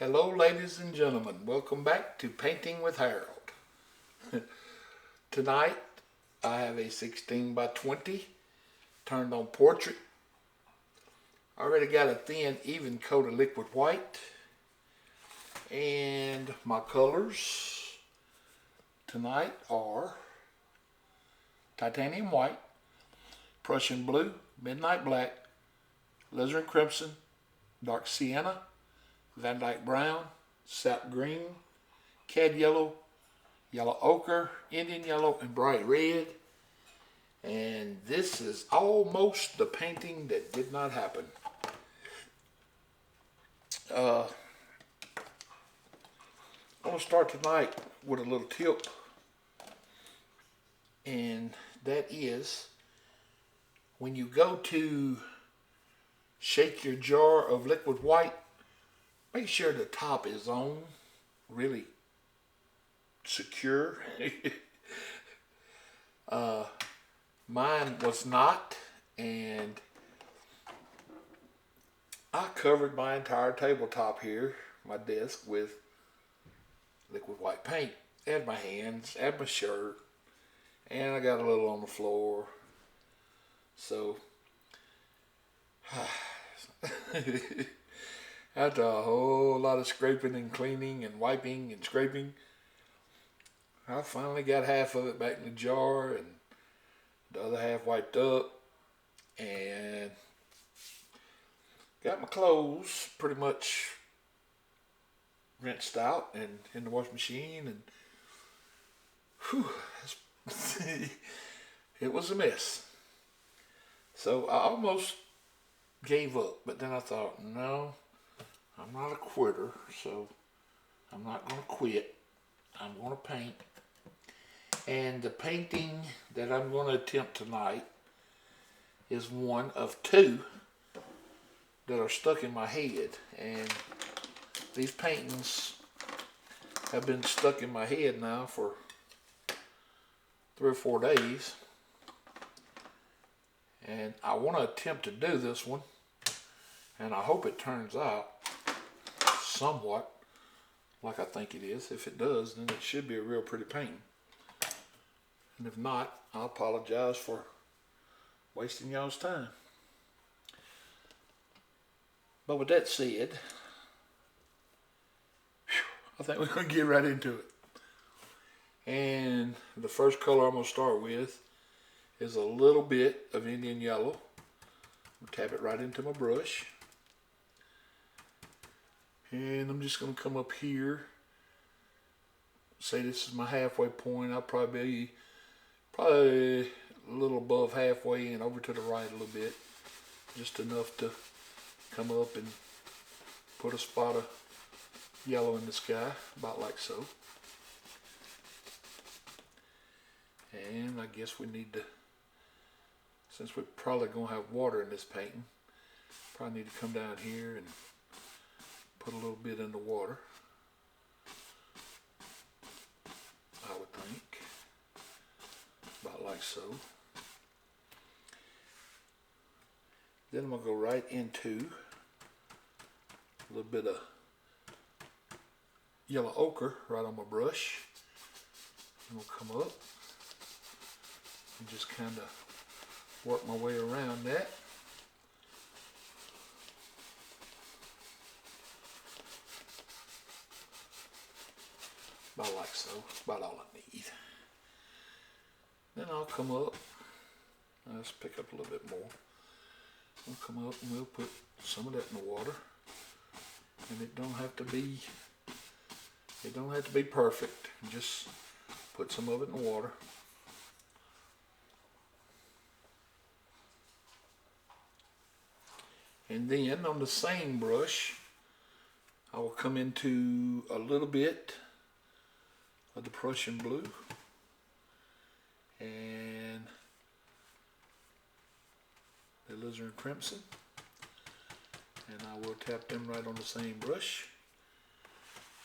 Hello, ladies and gentlemen. Welcome back to Painting with Harold. Tonight, I have a 16 by 20 turned on portrait. I already got a thin, even coat of liquid white. And my colors tonight are titanium white, Prussian blue, midnight black, alizarin crimson, dark sienna, Van Dyke brown, sap green, cad yellow, yellow ochre, Indian yellow, and bright red. And this is almost the painting that did not happen. I'm going to start tonight with a little tip. And that is, when you go to shake your jar of liquid white, make sure the top is on, really secure. Mine was not, and I covered my entire tabletop here, my desk, with liquid white paint. And my hands, and my shirt, and I got a little on the floor. So, after a whole lot of scraping and cleaning and wiping and scraping, I finally got half of it back in the jar and the other half wiped up, and got my clothes pretty much rinsed out and in the washing machine, and whew, it was a mess. So I almost gave up, but then I thought, no, I'm not a quitter, so I'm not going to quit. I'm going to paint. And the painting that I'm going to attempt tonight is one of two that are stuck in my head. And these paintings have been stuck in my head now for 3 or 4 days. And I want to attempt to do this one. And I hope it turns out somewhat like I think it is. If it does, then it should be a real pretty painting. And if not, I apologize for wasting y'all's time. But with that said, I think we're going to get right into it. And the first color I'm going to start with is a little bit of Indian yellow. I'll tap it right into my brush. And I'm just going to come up here. Say this is my halfway point. I'll probably be a little above halfway and over to the right a little bit. Just enough to come up and put a spot of yellow in the sky, about like so. And I guess we need to, since we're probably going to have water in this painting, probably need to come down here and put a little bit in the water, I would think, about like so. Then I'm going to go right into a little bit of yellow ochre right on my brush. I'm going to come up and just kind of work my way around that. About like so. That's about all I need. Then I'll come up. Let's pick up a little bit more. We'll come up and we'll put some of that in the water. And it don't have to be perfect. Just put some of it in the water. And then on the same brush, I will come into a little bit of the Prussian blue and the alizarin crimson, and I will tap them right on the same brush.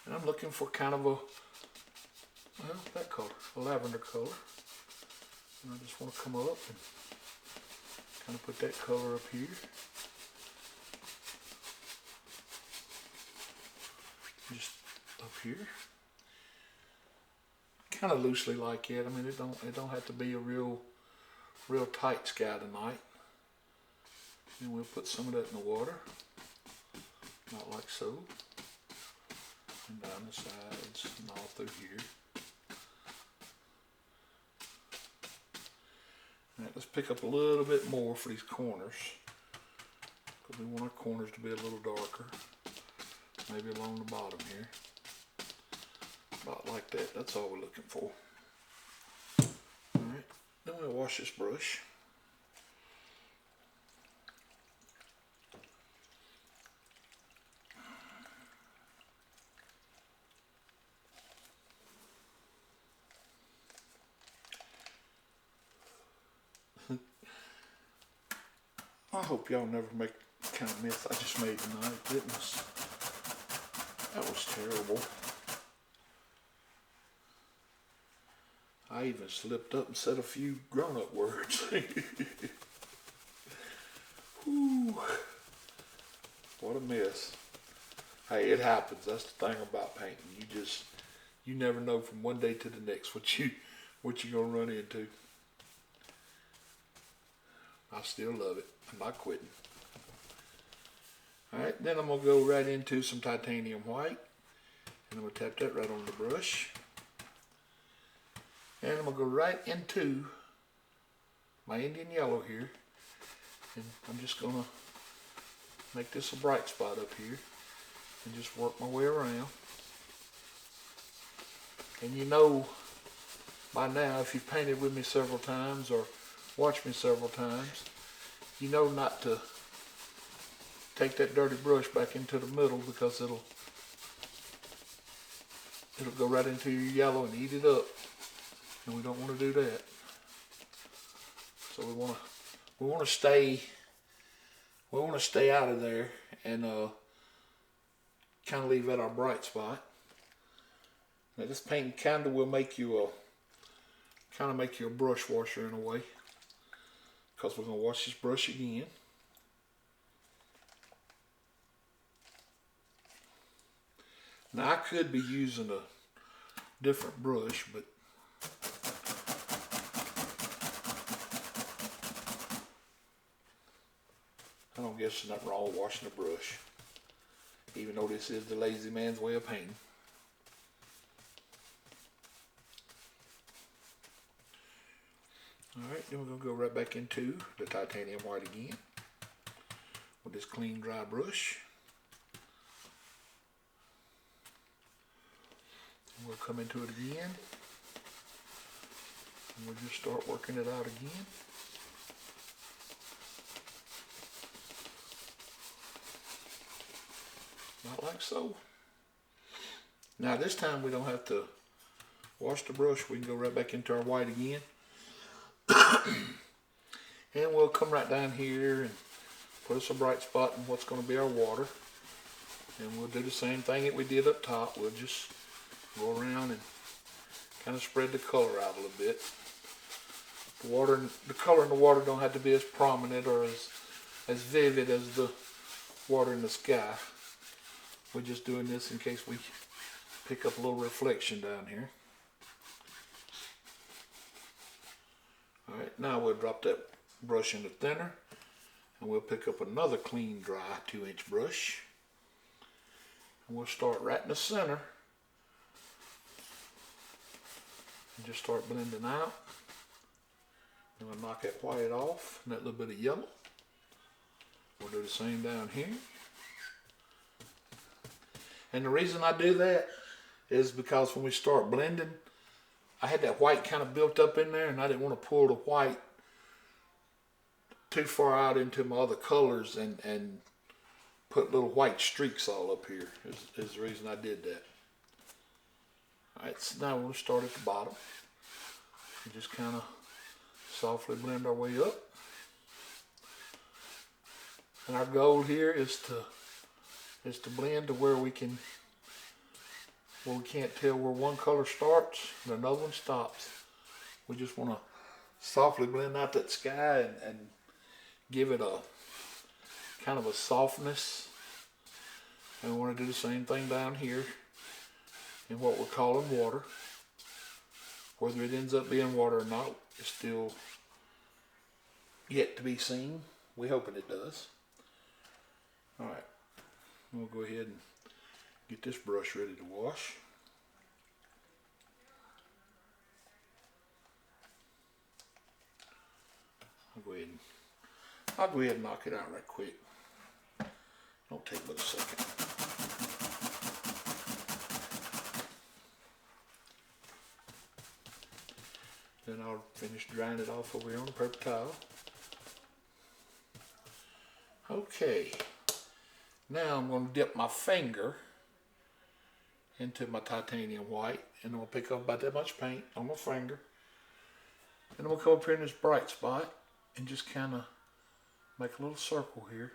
And I'm looking for kind of that color, a lavender color. And I just want to come up and kind of put that color up here. just up here. Kind of loosely like that. I mean, it don't have to be a real tight sky tonight. And we'll put some of that in the water, not like so, and down the sides and all through here. All right, let's pick up a little bit more for these corners, because we want our corners to be a little darker, maybe along the bottom here. About like that, that's all we're looking for. Alright, then we'll wash this brush. I hope y'all never make the kind of mess I just made tonight. Goodness, that was terrible. I even slipped up and said a few grown-up words. Whew. What a mess. Hey, it happens. That's the thing about painting. You never know from one day to the next what you're gonna run into. I still love it. I'm not quitting. Alright, then I'm gonna go right into some titanium white. And I'm gonna tap that right on the brush. And I'm going to go right into my Indian yellow here. And I'm just going to make this a bright spot up here. And just work my way around. And you know by now, if you've painted with me several times or watched me several times, you know not to take that dirty brush back into the middle, because it'll go right into your yellow and eat it up. And we don't want to do that. So we want to stay out of there and kind of leave that our bright spot. Now this painting kind of will make you a brush washer in a way, because we're going to wash this brush again. Now I could be using a different brush, but I don't guess there's nothing wrong with washing a brush, even though this is the lazy man's way of painting. Alright, then we're going to go right back into the titanium white again with this clean dry brush. And we'll come into it again and we'll just start working it out again. Not like so. Now this time we don't have to wash the brush. We can go right back into our white again. And we'll come right down here and put us a bright spot in what's going to be our water. And we'll do the same thing that we did up top. We'll just go around and kind of spread the color out a little bit. The color in the water don't have to be as prominent or as vivid as the water in the sky. We're just doing this in case we pick up a little reflection down here. Alright, now we'll drop that brush in the thinner and we'll pick up another clean, dry 2-inch brush. And we'll start right in the center and just start blending out. And we'll knock that white off and that little bit of yellow. We'll do the same down here. And the reason I do that is because when we start blending, I had that white kind of built up in there and I didn't want to pull the white too far out into my other colors and put little white streaks all up here is the reason I did that. Alright, so now we'll start at the bottom and just kind of softly blend our way up. And our goal here is to blend to where we can't tell where one color starts and another one stops. We just want to softly blend out that sky and give it a kind of a softness And I want to do the same thing down here in what we're calling water. Whether it ends up being water or not is still yet to be seen. We're hoping it does. Alright, we'll go ahead and get this brush ready to wash. I'll go ahead and knock it out right quick. Don't take but a second. Then I'll finish drying it off over here on the paper towel. Okay, now I'm going to dip my finger into my titanium white, and I'm going to pick up about that much paint on my finger, and I'm going to come up here in this bright spot and just kind of make a little circle here.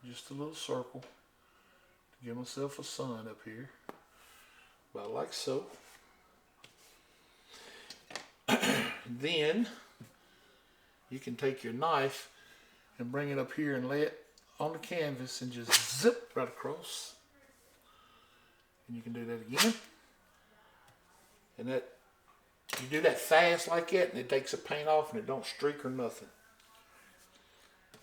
Just a little circle to give myself a sun up here, about like so. Then you can take your knife and bring it up here and lay it on the canvas and just zip right across. And you can do that again. And that, you do that fast like that, and it takes the paint off and it don't streak or nothing.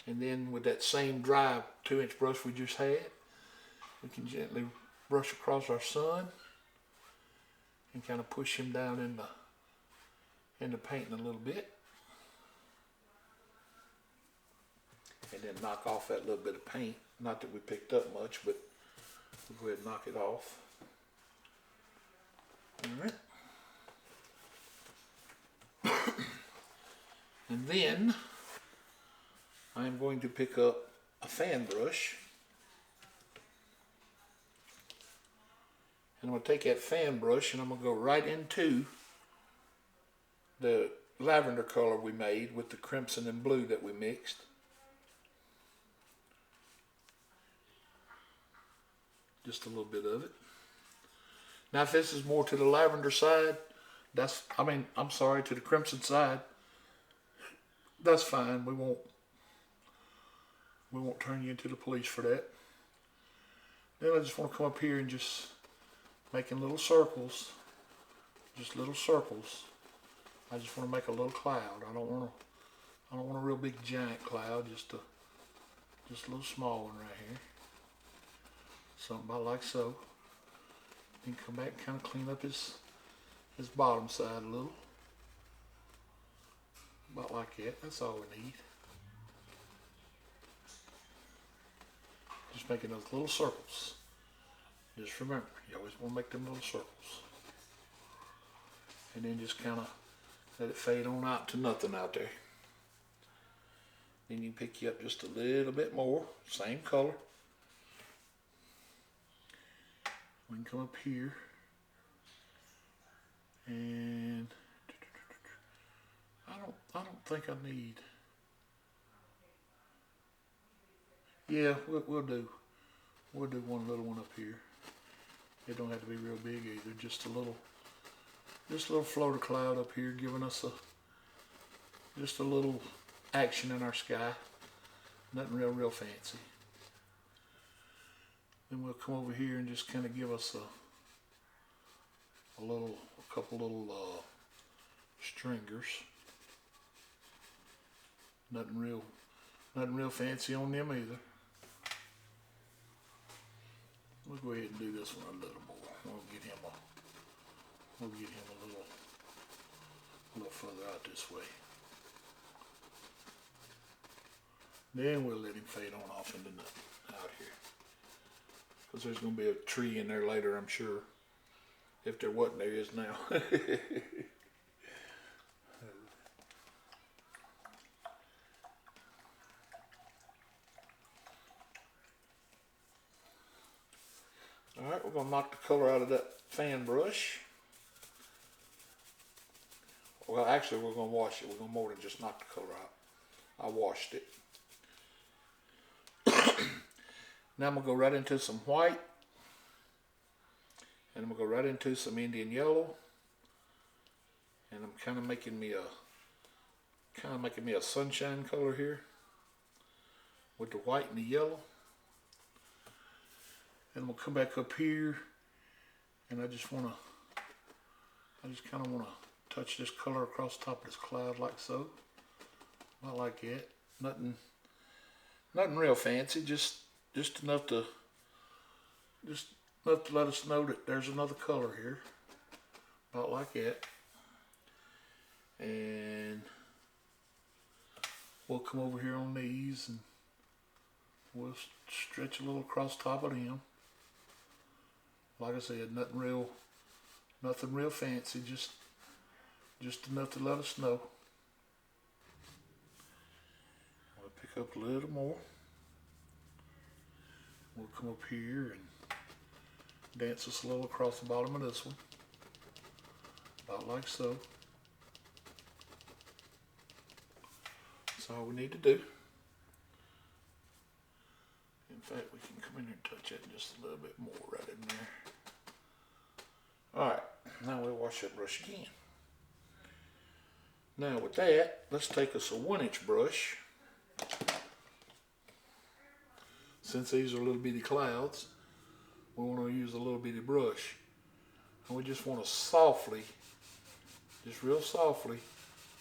And then with that same dry 2-inch brush we just had, we can gently brush across our sun and kind of push him down in the painting a little bit. And then knock off that little bit of paint. Not that we picked up much, but we'll go ahead and knock it off. Alright. And then I'm going to pick up a fan brush. And I'm going to take that fan brush and I'm going to go right into the lavender color we made with the crimson and blue that we mixed. Just a little bit of it. Now if this is more to the lavender side, to the crimson side, that's fine. We won't turn you into the police for that. Then I just want to come up here and just making little circles, just little circles. I just want to make a little cloud. I don't want a real big giant cloud, just a little small one right here. Something about like so. Then come back and kind of clean up his bottom side a little. About like that. That's all we need. Just making those little circles. Just remember, you always want to make them little circles. And then just kind of let it fade on out to nothing out there. Then you pick you up just a little bit more, same color. We can come up here and I don't think I need. Yeah, we'll do one little one up here. It don't have to be real big either. Just a little floater cloud up here, giving us just a little action in our sky. Nothing real fancy. Then we'll come over here and just kind of give us a couple little stringers. Nothing real fancy on them either. We'll go ahead and do this one a little more. We'll get him a little further out this way. Then we'll let him fade on off into nothing out here. Because there's going to be a tree in there later, I'm sure. If there wasn't, there is now. Alright, we're going to knock the color out of that fan brush. Well, actually, we're going to wash it. We're going to more than just knock the color out. I washed it. Now I'm going to go right into some white. And I'm going to go right into some Indian yellow. And I'm kind of making me a sunshine color here with the white and the yellow. And I'm gonna come back up here, and I just kind of wanna touch this color across the top of this cloud like so. About like that. Nothing real fancy, just enough to let us know that there's another color here. About like that. And we'll come over here on these and we'll stretch a little across the top of them. Like I said, nothing real fancy, just enough to let us know. We'll pick up a little more. We'll come up here and dance us a little across the bottom of this one. About like so. That's all we need to do. In fact, we can come in here and touch it just a little bit more right in there. Alright, now we'll wash that brush again. Now with that, let's take us a 1-inch brush. Since these are little bitty clouds, we want to use a little bitty brush. And we just want to softly, just real softly,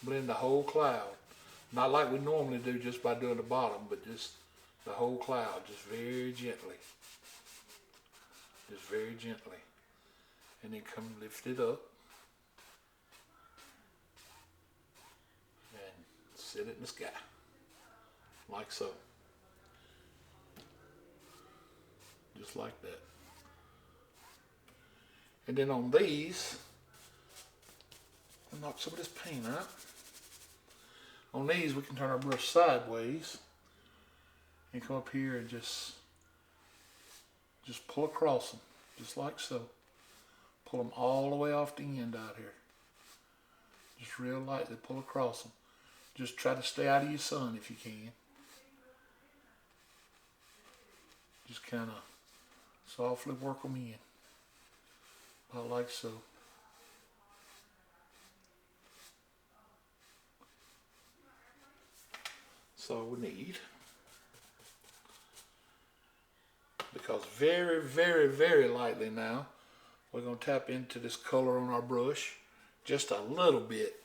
blend the whole cloud. Not like we normally do just by doing the bottom, but just the whole cloud, just very gently. Just very gently. And then come lift it up. And set it in the sky. Like so. Just like that. And then on these, I'll knock some of this paint out. On these, we can turn our brush sideways and come up here and just pull across them, just like so. Pull them all the way off the end out here. Just real lightly pull across them. Just try to stay out of your sun if you can. Just kind of softly work them in. About like so. That's all we need. Because very, very, very lightly now, we're going to tap into this color on our brush just a little bit.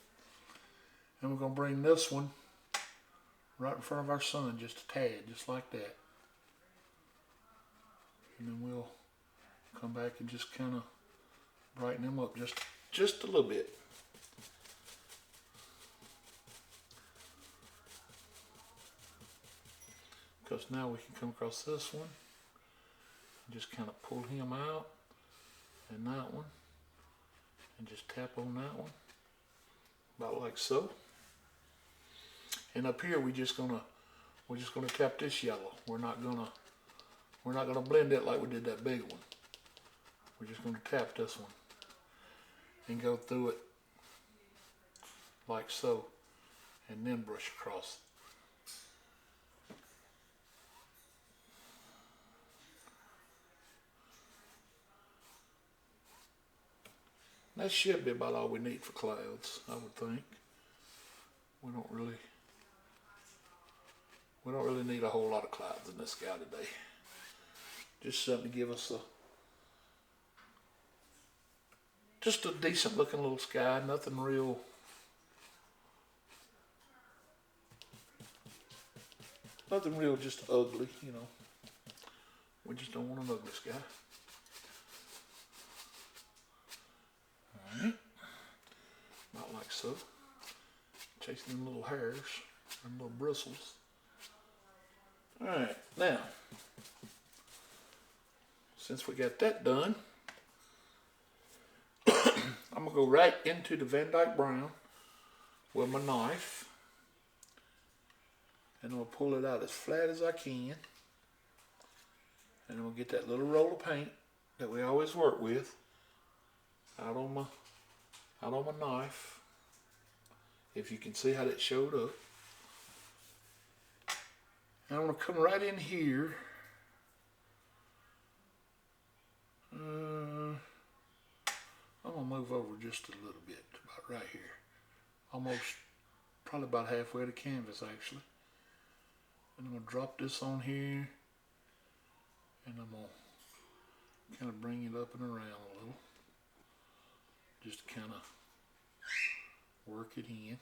And we're going to bring this one right in front of our sun, just a tad, just like that. And then we'll come back and just kind of brighten them up just a little bit. Because now we can come across this one and just kind of pull him out, and that one, and just tap on that one, about like so. And up here we're just gonna tap this yellow. We're not gonna blend it like we did that big one. We're just gonna tap this one and go through it like so, and then brush across. That should be about all we need for clouds, I would think. We don't really need a whole lot of clouds in the sky today. Just something to give us just a decent looking little sky, nothing real just ugly, you know. We just don't want an ugly sky. Alright, about like so. Chasing them little hairs and little bristles. Alright, now, since we got that done, I'm going to go right into the Van Dyke Brown with my knife. And I'm going to pull it out as flat as I can. And I'm going to get that little roll of paint that we always work with out on my knife. If you can see how that showed up. And I'm going to come right in here. I'm going to move over just a little bit, about right here. Probably about halfway to canvas actually. And I'm going to drop this on here. And I'm going kind of bring it up and around a little. Just kind of work it in.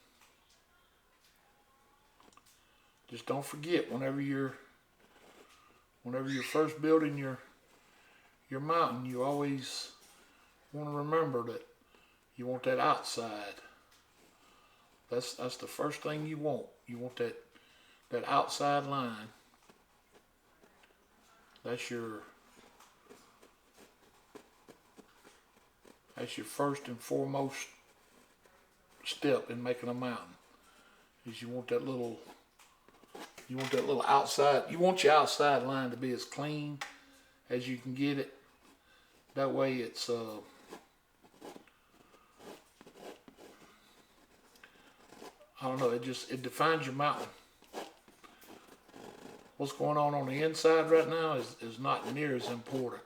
Just don't forget whenever you're first building your mountain, you always want to remember that you want that outside. That's the first thing you want. You want that outside line. That's your first and foremost step in making a mountain. Is you want that little outside. You want your outside line to be as clean as you can get it. That way it's I don't know, it defines your mountain. What's going on the inside right now is not near as important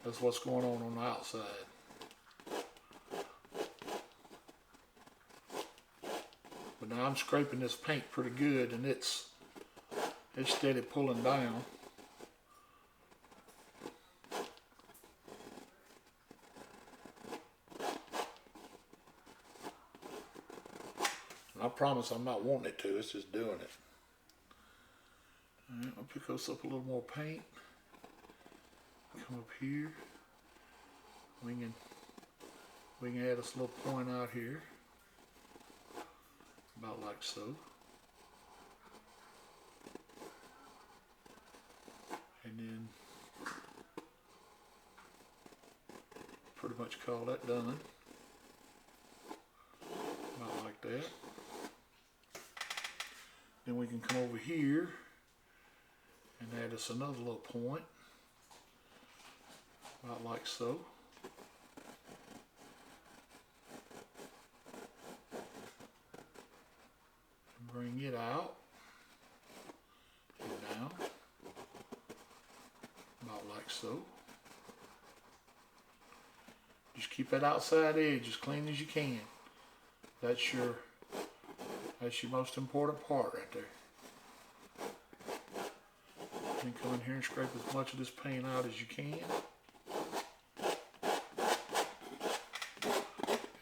as what's going on the outside. But now I'm scraping this paint pretty good, and it's steady pulling down. And I promise I'm not wanting it to, it's just doing it. Alright, I'll pick us up a little more paint. Come up here. We can add us a little point out here. About like so. And then pretty much call that done. About like that. Then we can come over here and add us another little point. About like so. And bring it out and down. About like so. Just keep that outside edge as clean as you can. That's your most important part right there. And come in here and scrape as much of this paint out as you can.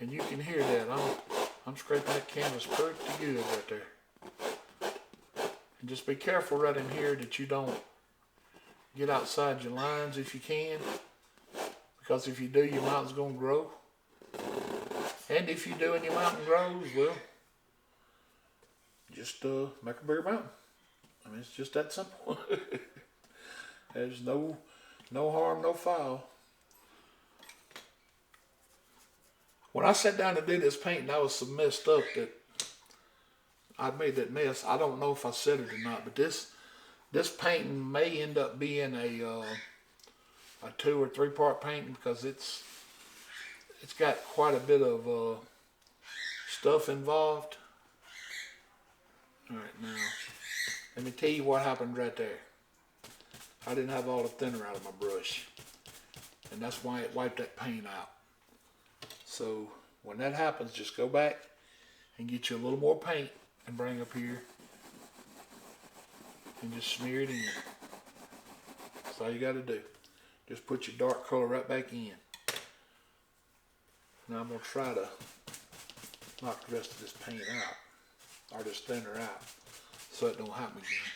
And you can hear that. I'm scraping that canvas pretty good right there. And just be careful right in here that you don't get outside your lines if you can. Because if you do, your mountain's going to grow. And if you do and your mountain grows, well, just make a bigger mountain. I mean, it's just that simple. There's no harm, no foul. When I sat down to do this painting, I was so messed up that I made that mess. I don't know if I said it or not, but this painting may end up being a 2 or 3 part painting because it's got quite a bit of stuff involved. All right, now let me tell you what happened right there. I didn't have all the thinner out of my brush, and that's why it wiped that paint out. So when that happens, just go back and get you a little more paint and bring up here and just smear it in. That's all you got to do. Just put your dark color right back in. Now I'm going to try to knock the rest of this paint out, or this thinner out, so it don't happen again.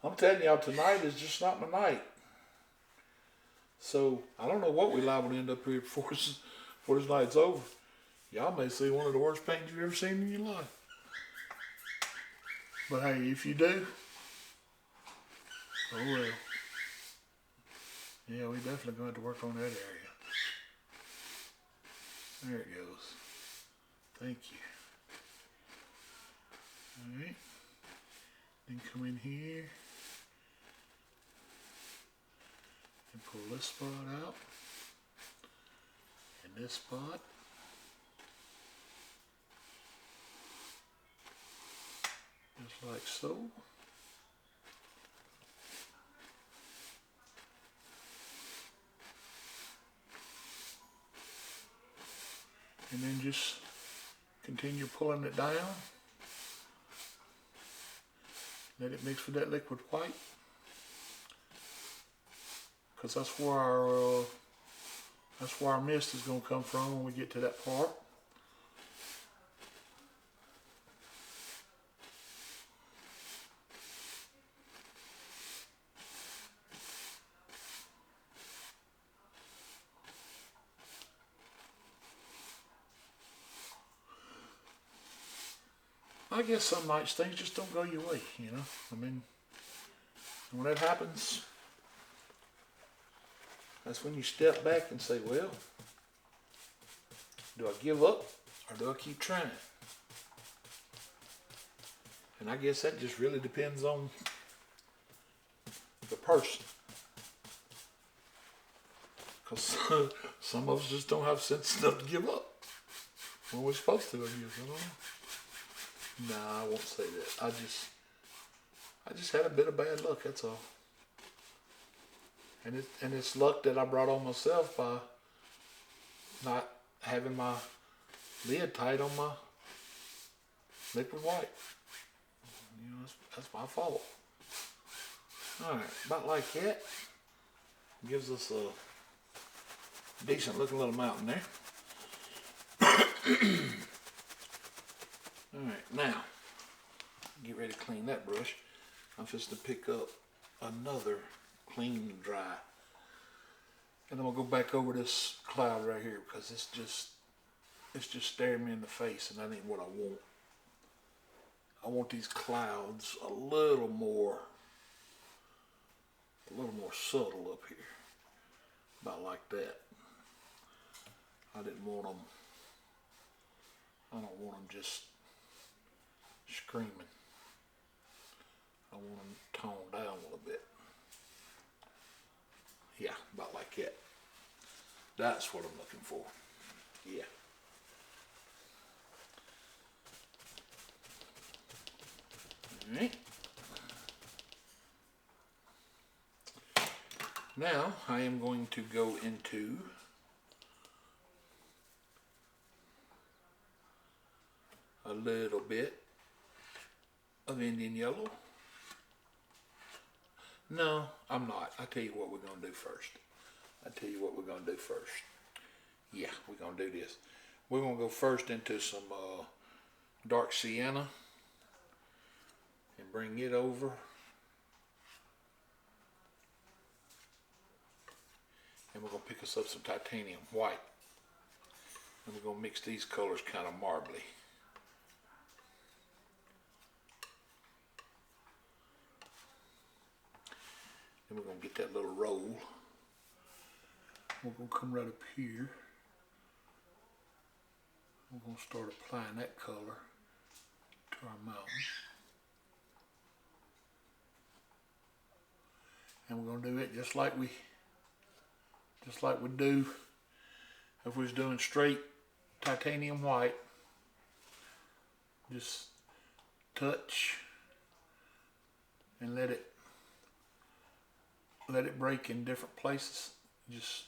I'm telling y'all, tonight is just not my night. So I don't know what we liable to end up here before this night's over. Y'all may see one of the worst paintings you've ever seen in your life. But hey, if you do, oh well. Yeah, we definitely going to have to work on that area. There it goes. Thank you. Alright. Then come in here and pull this spot out. And this spot. Just like so. And then just continue pulling it down. Let it mix with that liquid white. because that's where our mist is going to come from when we get to that part. I guess some nights things just don't go your way, you know. I mean, when that happens, that's when you step back and say, well, do I give up or do I keep trying? And I guess that just really depends on the person. Because some of us just don't have sense enough to give up when we're supposed to, I guess. I don't know. Nah, I won't say that. I just had a bit of bad luck, that's all. And it's luck that I brought on myself by not having my lid tight on my liquid white. You know, that's my fault. Alright, about like that. Gives us a decent looking little mountain there. Alright, now, get ready to clean that brush. I'm just to pick up another clean and dry. And I'm going to go back over this cloud right here because it's just staring me in the face and that ain't what I want. I want these clouds a little more subtle up here. About like that. I don't want them just screaming. I want them toned down a little bit. Yeah, about like that. That's what I'm looking for. Yeah. Alright. Now I am going to go into a little bit of Indian yellow. No, I'm not. I'll tell you what we're going to do first. Yeah, we're going to do this. We're going to go first into some dark sienna and bring it over. And we're going to pick us up some titanium white. And we're going to mix these colors kind of marbly. Then we're going to get that little roll. We're going to come right up here. We're going to start applying that color to our mountain. And we're going to do it just like we do if we was doing straight titanium white. Just touch and let it break in different places. Just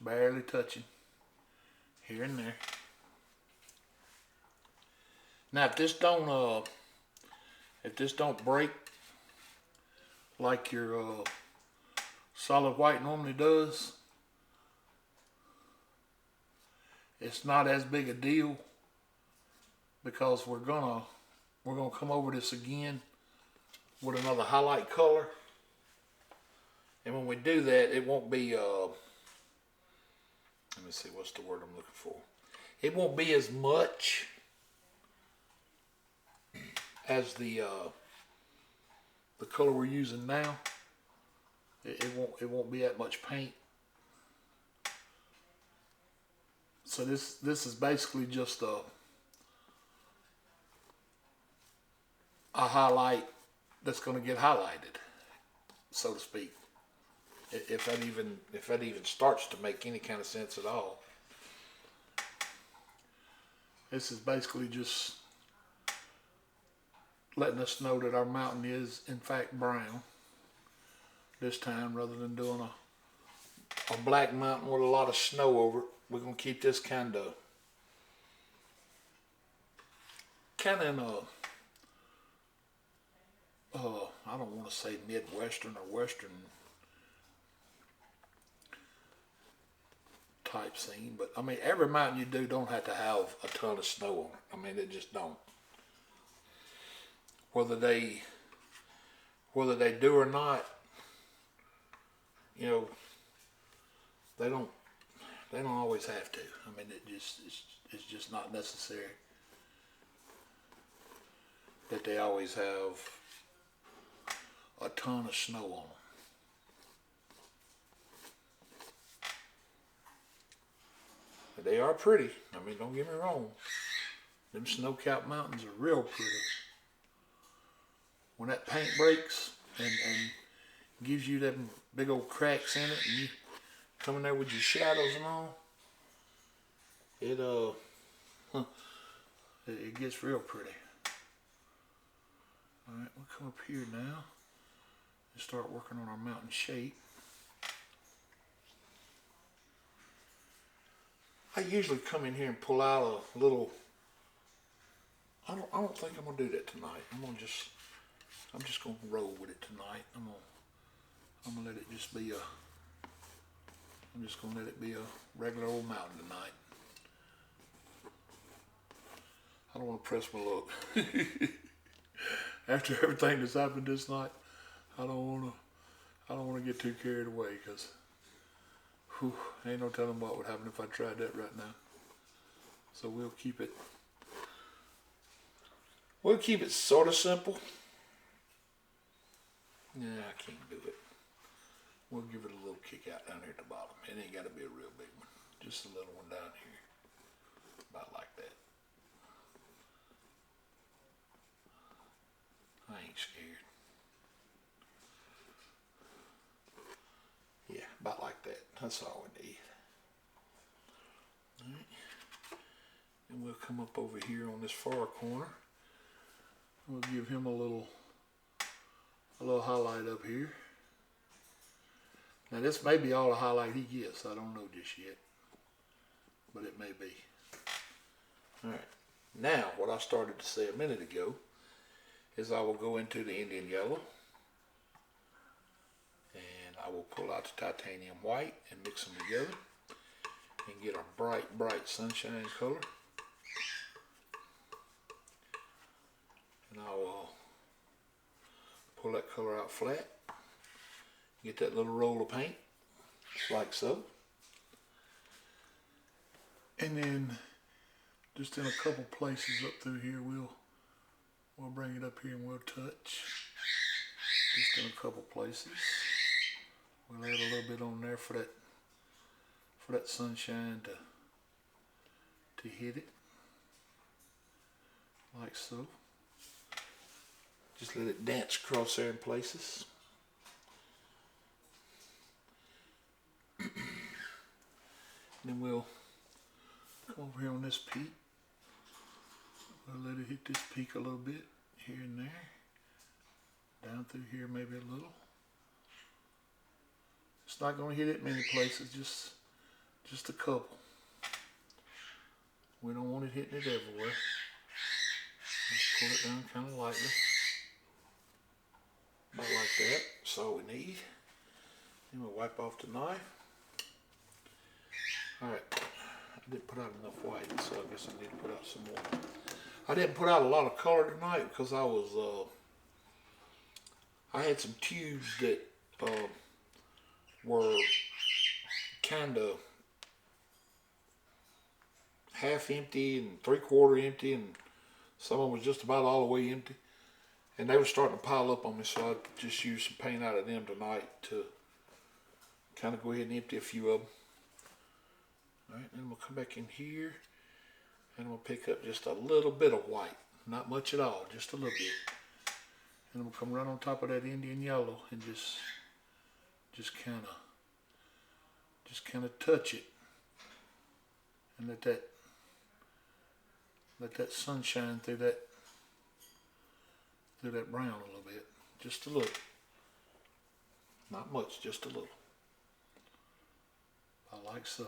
barely touching here and there. Now if this don't break like your solid white normally does, it's not as big a deal because we're gonna come over this again with another highlight color. And when we do that, it won't be, let me see, what's the word I'm looking for? It won't be as much as the color we're using now. It won't be that much paint. So this is basically just a highlight that's going to get highlighted, so to speak. If that even starts to make any kind of sense at all. This is basically just letting us know that our mountain is in fact brown this time, rather than doing a black mountain with a lot of snow over it. We're going to keep this kind of in a I don't want to say Midwestern or Western type scene. But I mean, every mountain you do don't have to have a ton of snow on it. I mean, it just don't. Whether they do or not, you know, they don't always have to. I mean, it's just not necessary that they always have a ton of snow on them. But they are pretty. I mean, don't get me wrong. Them snow-capped mountains are real pretty. When that paint breaks and gives you them big old cracks in it, and you come in there with your shadows and all, it gets real pretty. All right, we'll come up here now and start working on our mountain shape. I usually come in here and pull out a little. I don't think I'm gonna do that tonight. I'm just gonna roll with it tonight. I'm gonna let it just be I'm just gonna let it be a regular old mountain tonight. I don't want to press my luck. After everything that's happened this night, I don't want to get too carried away, because ain't no telling what would happen if I tried that right now. So we'll keep it sort of simple. Yeah, I can't do it. We'll give it a little kick out down here at the bottom. It ain't got to be a real big one. Just a little one down here. About like that. I ain't scared. Yeah, about like that. That's all we need. All right. And we'll come up over here on this far corner. We'll give him a little highlight up here. Now this may be all the highlight he gets. I don't know just yet, but it may be. All right. Now, what I started to say a minute ago is I will go into the Indian yellow, and I will pull out the titanium white and mix them together and get a bright, bright sunshine color. And I will pull that color out flat, get that little roll of paint, just like so. And then just in a couple places up through here, we'll bring it up here and we'll touch. Just in a couple places. We'll add a little bit on there for that sunshine to hit it. Like so. Just let it dance across there in places. Then we'll come over here on this peak. We'll let it hit this peak a little bit here and there. Down through here maybe a little. It's not going to hit it many places, just a couple. We don't want it hitting it everywhere. Just pull it down kind of lightly. About like that. That's all we need. Then we'll wipe off the knife. Alright. I didn't put out enough white, so I guess I need to put out some more. I didn't put out a lot of color tonight because I had some tubes that were kind of half empty and 3/4 empty, and some of them was just about all the way empty. And they were starting to pile up on me, so I just used some paint out of them tonight to kind of go ahead and empty a few of them. Alright, then we'll come back in here and we'll pick up just a little bit of white. Not much at all, just a little bit. And we'll come right on top of that Indian yellow and just kind of touch it. And let that sunshine through that brown a little bit. Just a little. Not much, just a little. I like so.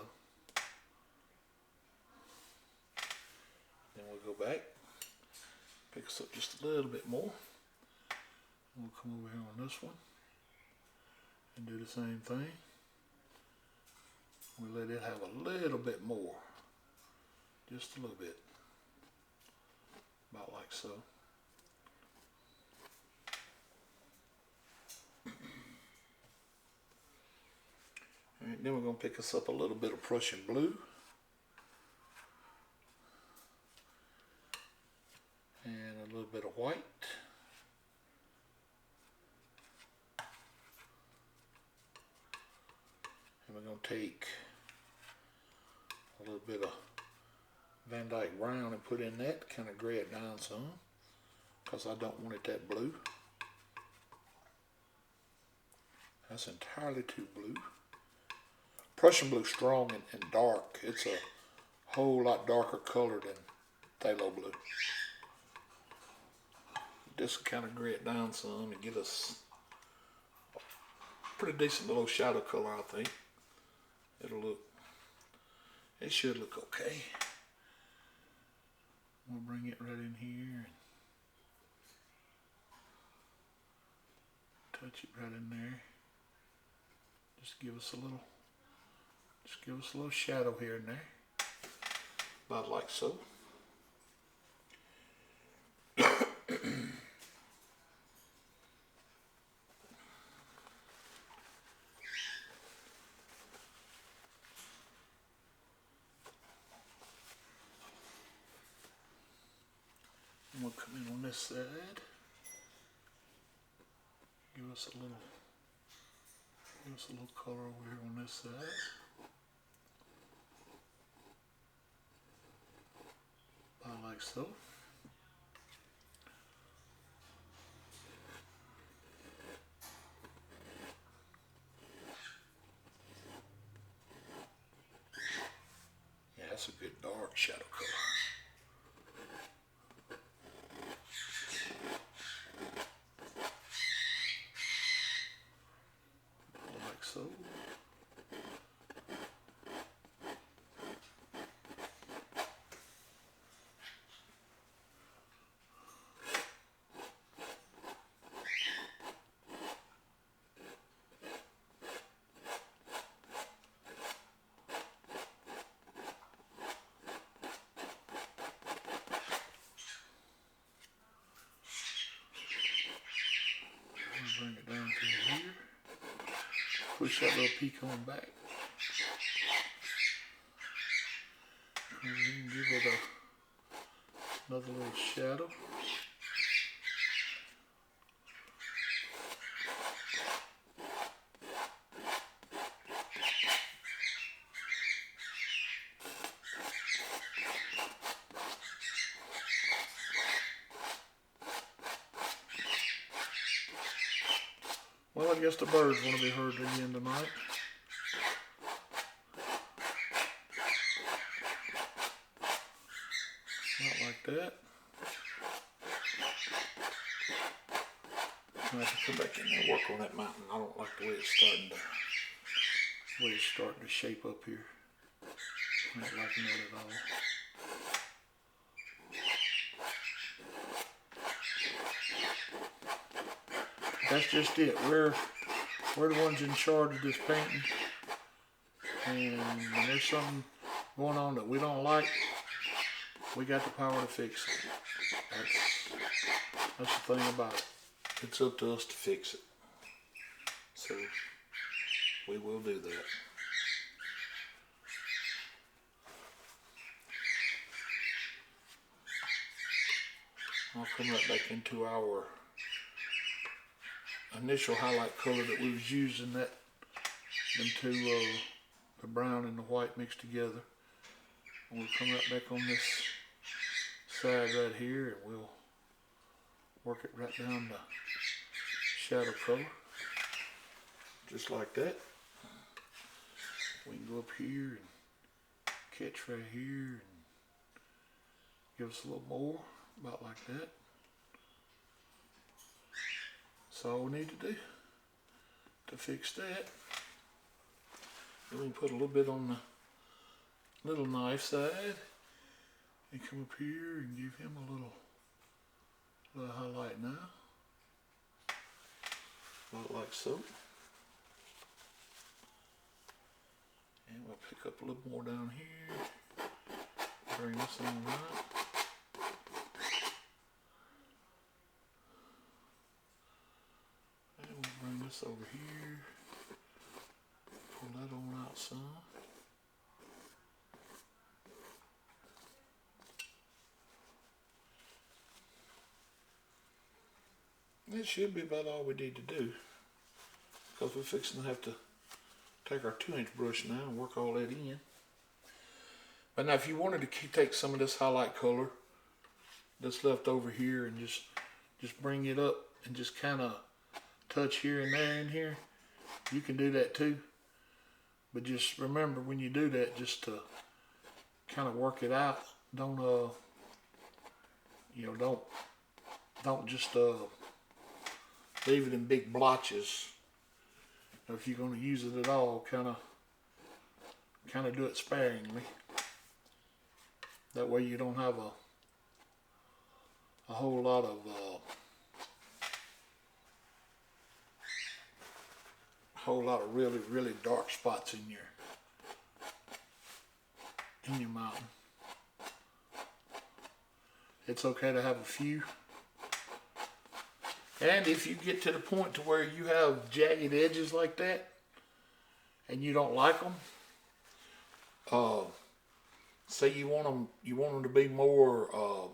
Then we'll go back, pick us up just a little bit more. We'll come over here on this one and do the same thing. We let it have a little bit more, just a little bit, about like so. All right, then we're going to pick us up a little bit of Prussian blue. And a little bit of white. And we're going to take a little bit of Van Dyke brown and put in that, kind of gray it down some, because I don't want it that blue. That's entirely too blue. Prussian blue strong and dark. It's a whole lot darker color than phthalo blue. Just kind of gray it down some and give us a pretty decent little shadow color, I think. It should look okay. We'll bring it right in here and touch it right in there. Just give us a little shadow here and there. About like so. And we'll come in on this side. Give us a little color over here on this side. About like so. Yeah, that's a good dark shadow color. Like so. Bring it down to here. Push that little peak on back. And then give it another little shadow. Well, I guess the birds want to be heard again tonight. Not like that. I have to come back in there and work on that mountain. I don't like the way it's starting to shape up here. I'm not liking that at all. That's just it. We're the ones in charge of this painting, and when there's something going on that we don't like, we got the power to fix it. That's the thing about it. It's up to us to fix it. So we will do that. I'll come right back into our initial highlight color that we was using, that into the brown and the white mixed together. And we'll come right back on this side right here, and we'll work it right down the shadow color, just like that. We can go up here and catch right here and give us a little more, about like that. That's all we need to do to fix that. Then we can put a little bit on the little knife side and come up here and give him a little highlight now. About like so. And we'll gonna pick up a little more down here. Bring this on right. And we'll bring this over here. Pull that on out some. That should be about all we need to do, because we're fixing to have to take our 2-inch brush now and work all that in. But now if you wanted to take some of this highlight color that's left over here and just bring it up and just kind of touch here and there in here, you can do that too. But just remember, when you do that, just to kind of work it out. Don't don't just leave it in big blotches. If you're going to use it at all, kind of do it sparingly. That way you don't have a whole lot of really, really dark spots in your mountain. It's okay to have a few. And if you get to the point to where you have jagged edges like that and you don't like them, say you want them to be more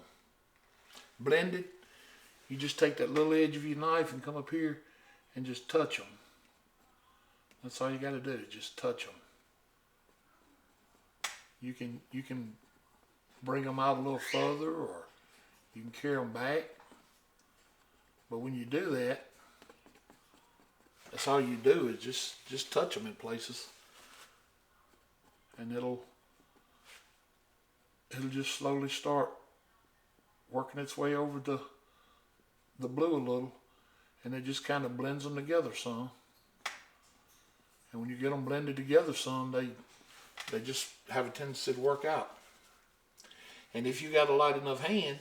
blended, you just take that little edge of your knife and come up here and just touch them. That's all you got to do, just touch them. You can bring them out a little further, or you can carry them back. But when you do that, that's all you do is just touch them in places, and it'll just slowly start working its way over the blue a little, and it just kind of blends them together some. And when you get them blended together some, they just have a tendency to work out. And if you got a light enough hand,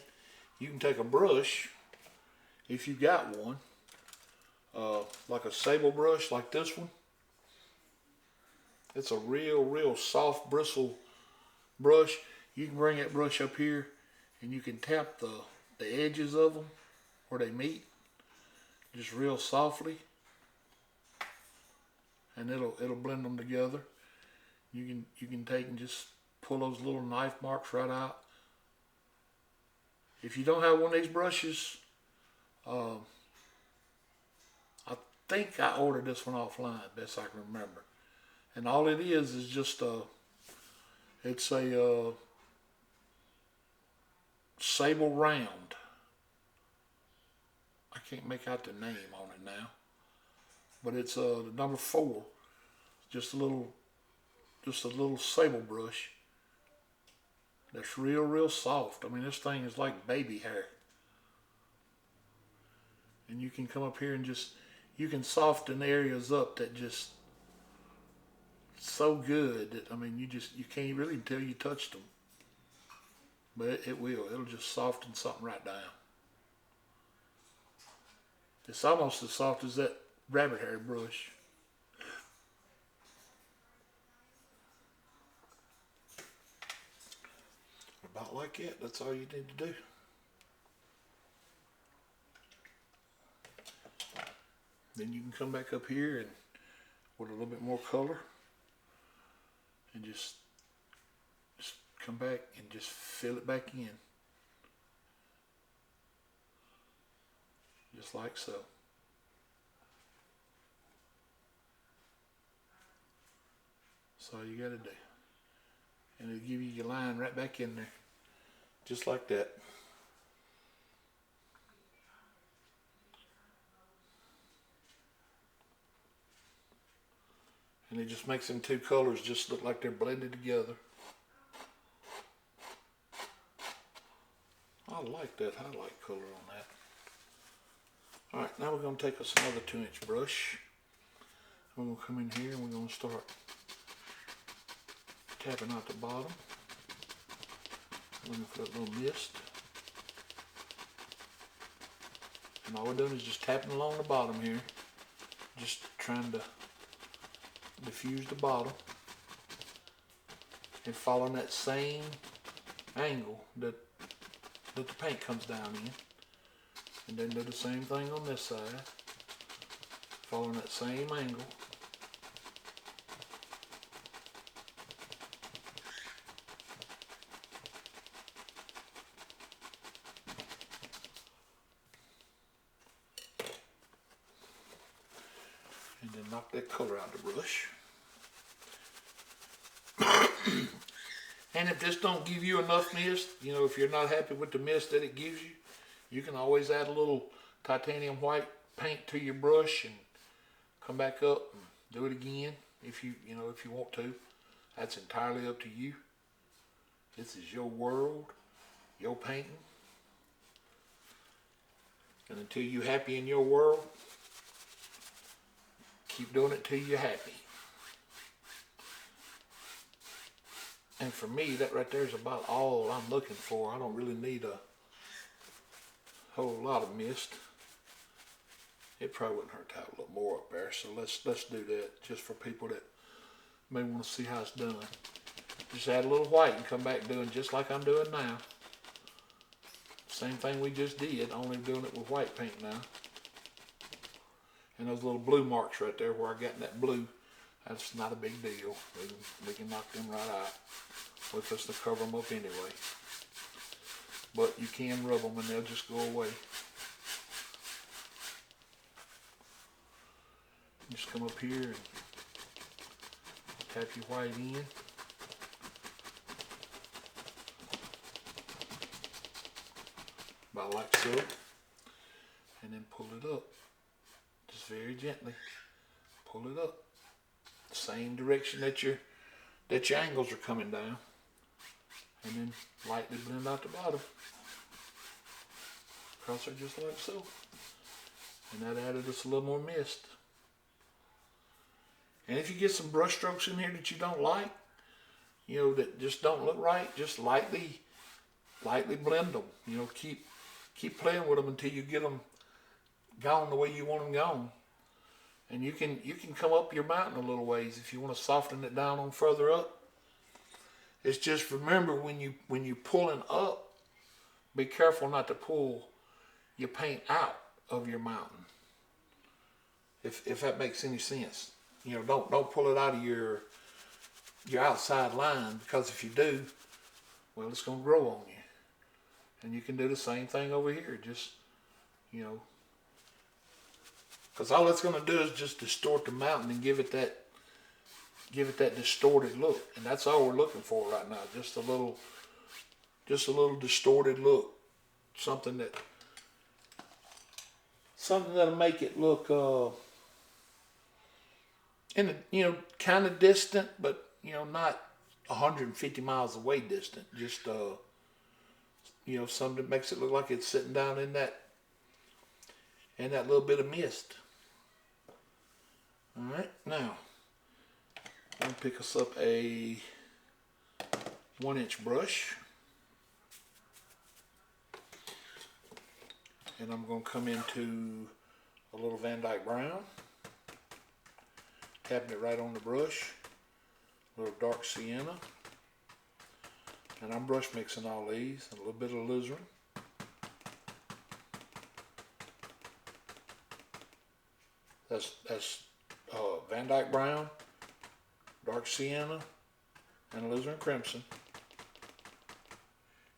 you can take a brush, if you got one, like a sable brush like this one. It's a real soft bristle brush. You can bring that brush up here and you can tap the edges of them where they meet, just real softly, and it'll blend them together. You can take and just pull those little knife marks right out. If you don't have one of these brushes, I think I ordered this one offline, best I can remember. And all it is just it's a sable round. I can't make out the name on it now, but it's the number 4. Just a little sable brush that's real soft. I mean, this thing is like baby hair. And you can come up here and you can soften areas up that just so good that, I mean, you can't really tell you touched them. But it'll just soften something right down. It's almost as soft as that rabbit hair brush. About like it, that's all you need to do. Then you can come back up here and with a little bit more color and just come back and just fill it back in. Just like so. That's all you gotta do. And it'll give you your line right back in there. Just like that. And it just makes them two colors just look like they're blended together. I like that highlight color on that. Alright, now we're going to take us another 2-inch brush. We're going to come in here and we're going to start tapping out the bottom. Looking for that little mist. And all we're doing is just tapping along the bottom here. Just trying to diffuse the bottom. and following that same angle that the paint comes down in. And then do the same thing on this side, following that same angle. And then knock that color out of the brush. And if this don't give you enough mist, you know, if you're not happy with the mist that it gives you, you can always add a little titanium white paint to your brush and come back up and do it again if you want to. That's entirely up to you. This is your world, your painting. And until you're happy in your world, keep doing it till you're happy. And for me, that right there is about all I'm looking for. I don't really need a whole lot of mist. It probably wouldn't hurt to have a little more up there. So let's do that just for people that may want to see how it's done. Just add a little white and come back doing just like I'm doing now. Same thing we just did, only doing it with white paint now. And those little blue marks right there where I got in that blue, that's not a big deal. We can knock them right out with us to cover them up anyway. But you can rub them and they'll just go away. Just come up here and tap your white in. About like so. And then pull it up. Just very gently. Pull it up. Same direction that your angles are coming down. And then lightly blend out the bottom. Cross her just like so. And that added us a little more mist. And if you get some brush strokes in here that you don't like, you know, that just don't look right, just lightly blend them. You know, keep playing with them until you get them gone the way you want them gone. And you can come up your mountain a little ways if you want to soften it down on further up. It's just remember when you pulling up, be careful not to pull your paint out of your mountain. If that makes any sense. You know, don't pull it out of your outside line, because if you do, well, it's going to grow on you. And you can do the same thing over here. Just, you know, because all it's going to do is just distort the mountain and give it that distorted look. And that's all we're looking for right now. Just a little distorted look. Something that'll make it look kind of distant, but not 150 miles away distant. Just something that makes it look like it's sitting down in that little bit of mist. All right, now I'm gonna pick us up a 1-inch brush, and I'm gonna come into a little Van Dyke brown, tapping it right on the brush, a little dark sienna, and I'm brush mixing all these, a little bit of alizarin. That's Van Dyke brown, dark sienna, and alizarin crimson.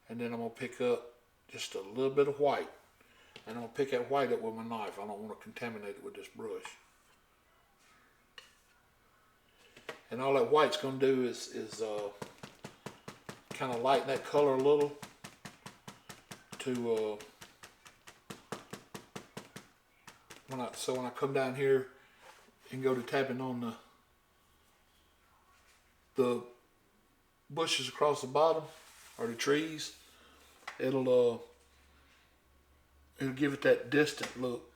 And then I'm going to pick up just a little bit of white. And I'm going to pick that white up with my knife. I don't want to contaminate it with this brush. And all that white's going to do is kind of lighten that color a little to when I come down here and go to tapping on the bushes across the bottom or the trees, it'll give it that distant look.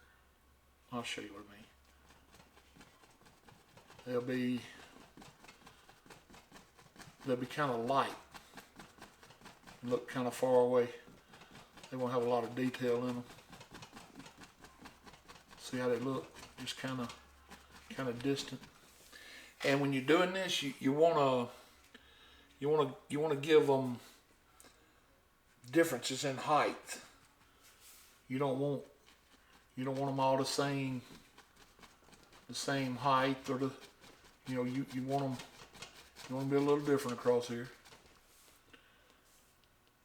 I'll show you what I mean. They'll be kind of light, look kind of far away. They won't have a lot of detail in them. See how they look? Just kind of distant. And when you're doing this, you want you want to give them differences in height. You don't want them all the same height, or the you want them to be a little different across here,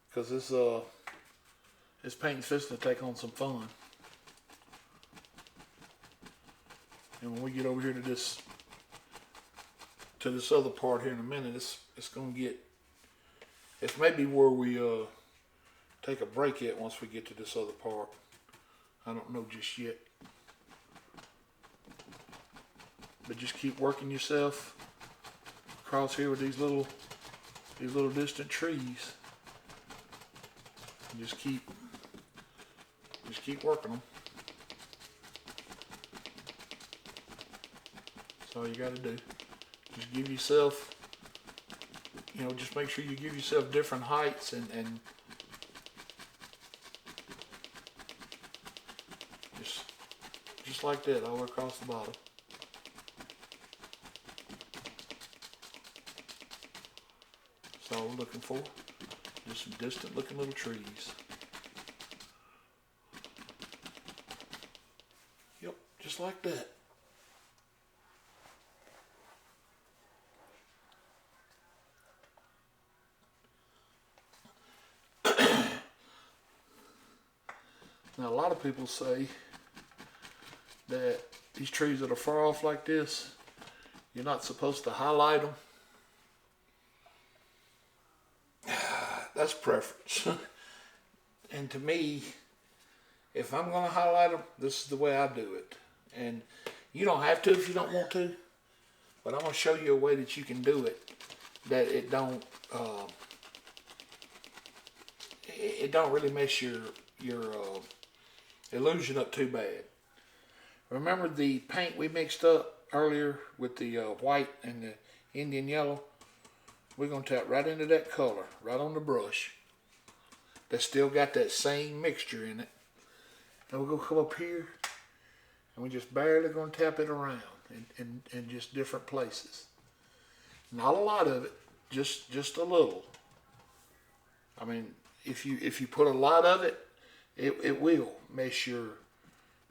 because this paint's fixing to take on some fun. And when we get over here to this other part here in a minute, it's gonna get, it's maybe where we take a break at once we get to this other part. I don't know just yet. But just keep working yourself across here with these little distant trees. And just keep working them. That's all you got to do. Just give yourself, just make sure you give yourself different heights and just like that all across the bottom. That's all we're looking for. Just some distant looking little trees. Yep, just like that. Now, a lot of people say that these trees that are far off like this, you're not supposed to highlight them. That's preference. And to me, if I'm going to highlight them, this is the way I do it. And you don't have to if you don't want to, but I'm going to show you a way that you can do it, that it don't really mess your illusion up too bad. Remember the paint we mixed up earlier with the white and the Indian yellow? We're going to tap right into that color, right on the brush. That's still got that same mixture in it. And we're going to come up here and we're just barely going to tap it around in just different places. Not a lot of it, just a little. I mean, if you put a lot of it, it will mess your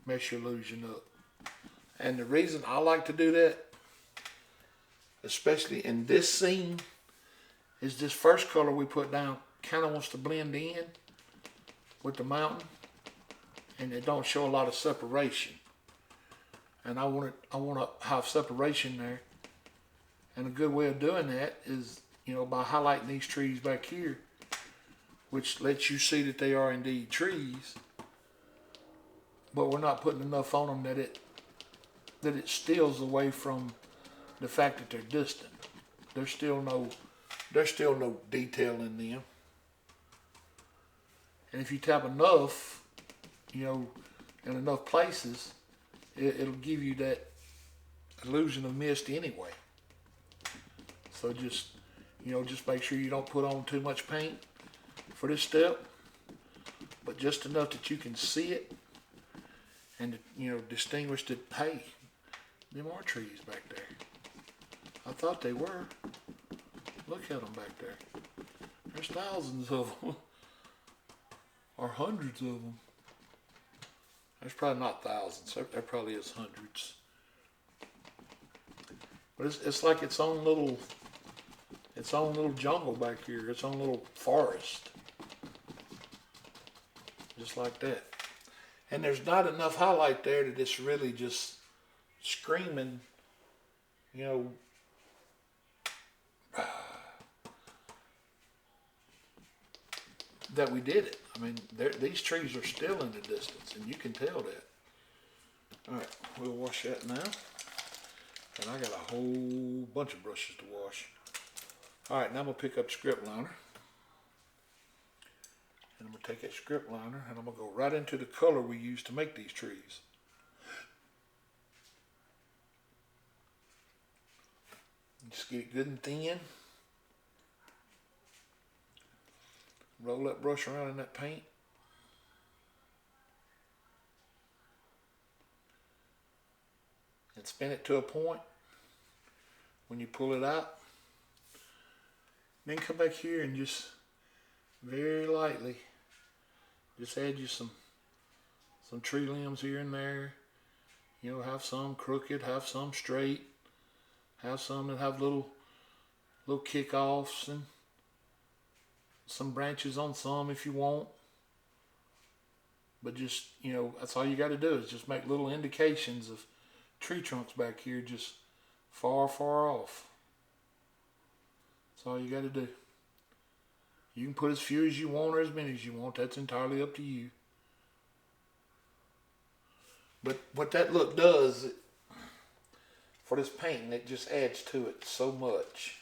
illusion up. And the reason I like to do that, especially in this scene, is this first color we put down kind of wants to blend in with the mountain, and it don't show a lot of separation. And I want to have separation there. And a good way of doing that is, by highlighting these trees back here, which lets you see that they are indeed trees, but we're not putting enough on them that it steals away from the fact that they're distant. There's still no detail in them. And if you tap enough, in enough places, it'll give you that illusion of mist anyway. So just make sure you don't put on too much paint for this step, but just enough that you can see it and distinguish that, hey, them are trees back there. I thought they were. Look at them back there. There's thousands of them. Or hundreds of them. There's probably not thousands. There probably is hundreds. But it's like its own little jungle back here. Its own little forest. Just like that. And there's not enough highlight there that it's really just screaming, that we did it. I mean, these trees are still in the distance, and you can tell that. All right, we'll wash that now. And I got a whole bunch of brushes to wash. All right, now I'm going to pick up script liner. And I'm going to take that script liner, and I'm going to go right into the color we used to make these trees. Just get it good and thin. Roll that brush around in that paint. And spin it to a point. When you pull it out, Then come back here and just very lightly just add you some tree limbs here and there. You know, have some crooked, have some straight, have some that have little kickoffs, and some branches on some if you want. But just, you know, that's all you got to do is just make little indications of tree trunks back here just far off. That's all you got to do. You can put as few as you want or as many as you want. That's entirely up to you. But what that look does for this painting, it just adds to it so much.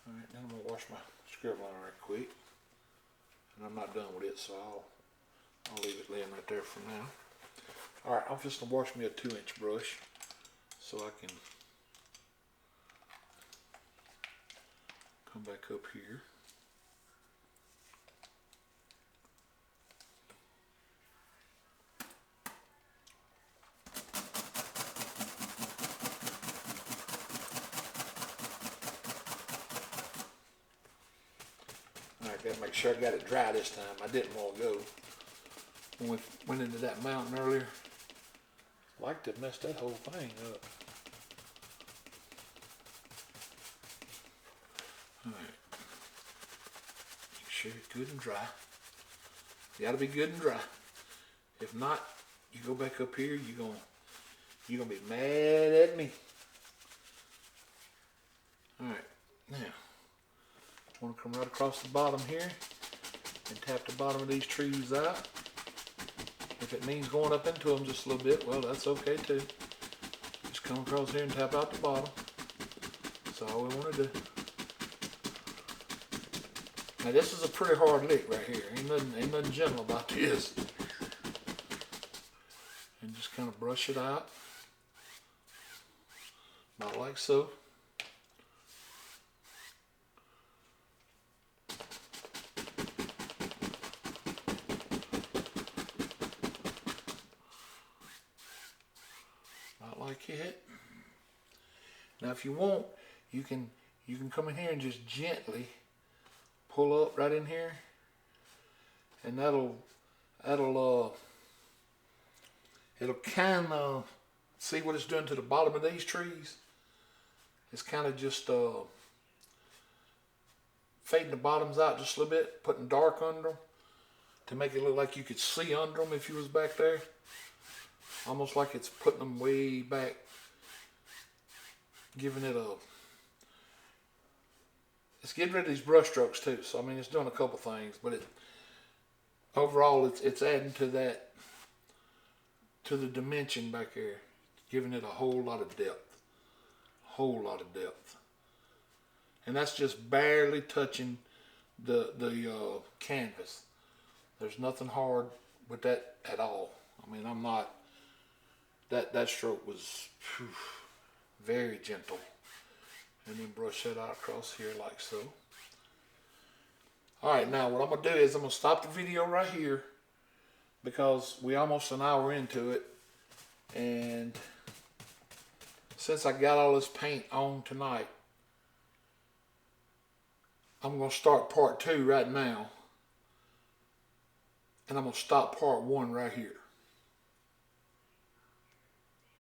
All right, now I'm going to wash my script line right quick. And I'm not done with it, so I'll leave it laying right there for now. All right, I'm just going to wash me a 2-inch brush so I can come back up here. All right, gotta make sure I got it dry this time. I didn't want to go. When we went into that mountain earlier, I like to mess that whole thing up. All right, make sure it's good and dry. You gotta be good and dry. If not, you go back up here, you're gonna be mad at me. All right, now I want to come right across the bottom here and tap the bottom of these trees out. If it means going up into them just a little bit, well, that's okay too. Just come across here and tap out the bottom. That's all we want to do. Now this is a pretty hard lick right here. Ain't nothing gentle about this. And just kind of brush it out. About like so. About like it. Now if you want, you can come in here and just gently pull up right in here, and it'll kind of, see what it's doing to the bottom of these trees. It's kind of just fading the bottoms out just a little bit, putting dark under them to make it look like you could see under them if you was back there. Almost like it's putting them way back, giving it it's getting rid of these brush strokes too. So I mean, it's doing a couple things, but overall it's adding to that, to the dimension back there, giving it a whole lot of depth, and that's just barely touching the canvas. There's nothing hard with that at all. I mean, I'm not, that stroke was very gentle. And then brush that out across here like so. Alright, now what I'm going to do is I'm going to stop the video right here, because we're almost an hour into it. And since I got all this paint on tonight, I'm going to start part 2 right now. And I'm going to stop part 1 right here.